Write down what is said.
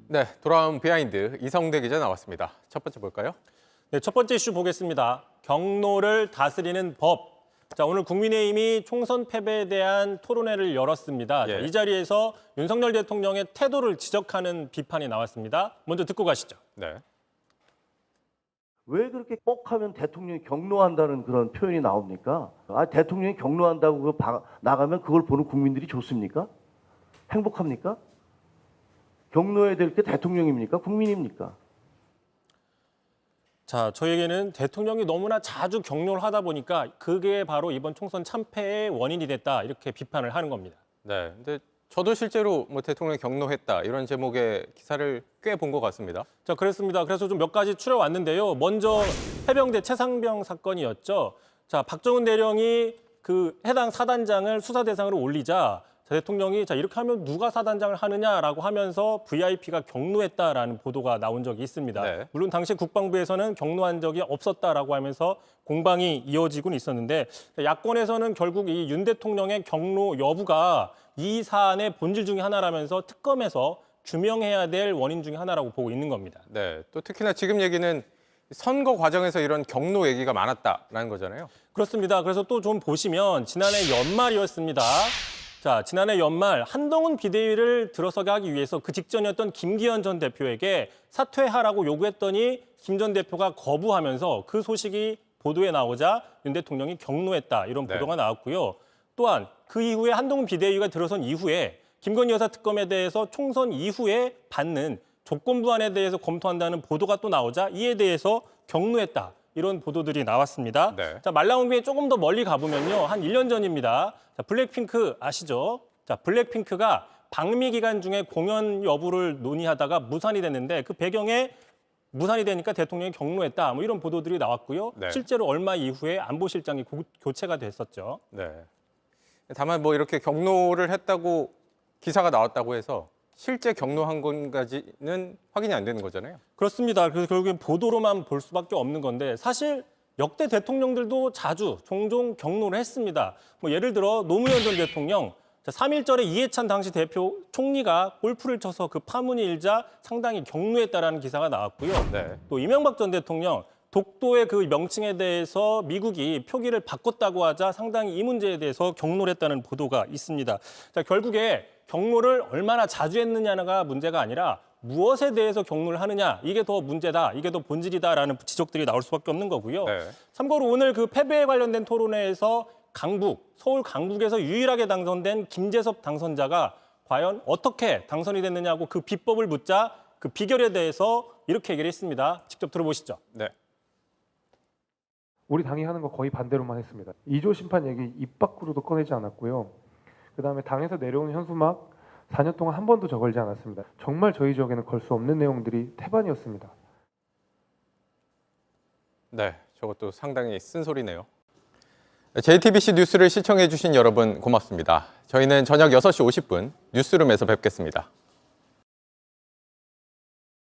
네, 돌아온 비하인드 이성대 기자 나왔습니다. 첫 번째 볼까요? 네, 첫 번째 이슈 보겠습니다. 경로를 다스리는 법. 자, 오늘 국민의힘이 총선 패배에 대한 토론회를 열었습니다. 예. 자, 이 자리에서 윤석열 대통령의 태도를 지적하는 비판이 나왔습니다. 먼저 듣고 가시죠. 네. 왜 그렇게 꼭 하면 대통령이 경로한다는 그런 표현이 나옵니까? 대통령이 경로한다고 나가면 그걸 보는 국민들이 좋습니까? 행복합니까? 경로해야 될 게 대통령입니까? 국민입니까? 자, 저에게는 대통령이 너무나 자주 경로를 하다 보니까 그게 바로 이번 총선 참패의 원인이 됐다, 이렇게 비판을 하는 겁니다. 네. 근데 저도 실제로 대통령이 경로했다 이런 제목의 기사를 꽤 본 것 같습니다. 자, 그렇습니다. 그래서 좀 몇 가지 추려왔는데요. 먼저 해병대 최상병 사건이었죠. 자, 박정훈 대령이 그 해당 사단장을 수사 대상으로 올리자 대통령이 이렇게 하면 누가 사단장을 하느냐라고 하면서 VIP가 경로했다라는 보도가 나온 적이 있습니다. 네. 물론 당시 국방부에서는 경로한 적이 없었다라고 하면서 공방이 이어지곤 있었는데, 야권에서는 결국 이 윤 대통령의 경로 여부가 이 사안의 본질 중에 하나라면서 특검에서 규명해야 될 원인 중에 하나라고 보고 있는 겁니다. 네. 또 특히나 지금 얘기는 선거 과정에서 이런 경로 얘기가 많았다라는 거잖아요. 그렇습니다. 그래서 또 좀 보시면 지난해 연말이었습니다. 자, 지난해 연말 한동훈 비대위를 들어서게 하기 위해서 그 직전이었던 김기현 전 대표에게 사퇴하라고 요구했더니 김 전 대표가 거부하면서 그 소식이 보도에 나오자 윤 대통령이 경로했다, 이런 보도가 나왔고요. 또한 그 이후에 한동훈 비대위가 들어선 이후에 김건희 여사 특검에 대해서 총선 이후에 받는 조건부안에 대해서 검토한다는 보도가 또 나오자 이에 대해서 경로했다, 이런 보도들이 나왔습니다. 네. 자, 말 나온 김에 조금 더 멀리 가보면요. 한 1년 전입니다. 자, 블랙핑크 아시죠? 자, 블랙핑크가 방미 기간 중에 공연 여부를 논의하다가 무산이 됐는데 그 배경에 무산이 되니까 대통령이 경로했다, 이런 보도들이 나왔고요. 네. 실제로 얼마 이후에 안보실장이 교체가 됐었죠. 네. 다만 이렇게 경로를 했다고 기사가 나왔다고 해서 실제 경로한 건가지는 확인이 안 되는 거잖아요. 그렇습니다. 그래서 결국엔 보도로만 볼 수밖에 없는 건데, 사실 역대 대통령들도 종종 경로를 했습니다. 예를 들어 노무현 전 대통령, 3.1절에 이해찬 당시 대표 총리가 골프를 쳐서 그 파문이 일자 상당히 경로했다라는 기사가 나왔고요. 네. 또 이명박 전 대통령, 독도의 그 명칭에 대해서 미국이 표기를 바꿨다고 하자 상당히 이 문제에 대해서 경로를 했다는 보도가 있습니다. 자, 결국에 경로를 얼마나 자주 했느냐가 문제가 아니라 무엇에 대해서 경로를 하느냐, 이게 더 문제다, 이게 더 본질이다라는 지적들이 나올 수밖에 없는 거고요. 네. 참고로 오늘 그 패배에 관련된 토론회에서 서울 강북에서 유일하게 당선된 김재섭 당선자가 과연 어떻게 당선이 됐느냐고 그 비법을 묻자 그 비결에 대해서 이렇게 얘기를 했습니다. 직접 들어보시죠. 네. 우리 당이 하는 거 거의 반대로만 했습니다. 2조 심판 얘기 입 밖으로도 꺼내지 않았고요. 그다음에 당에서 내려오는 현수막 4년 동안 한 번도 적을지 않았습니다. 정말 저희 지역에는 걸 수 없는 내용들이 태반이었습니다. 네, 저것도 상당히 쓴소리네요. JTBC 뉴스를 시청해 주신 여러분 고맙습니다. 저희는 저녁 6시 50분 뉴스룸에서 뵙겠습니다.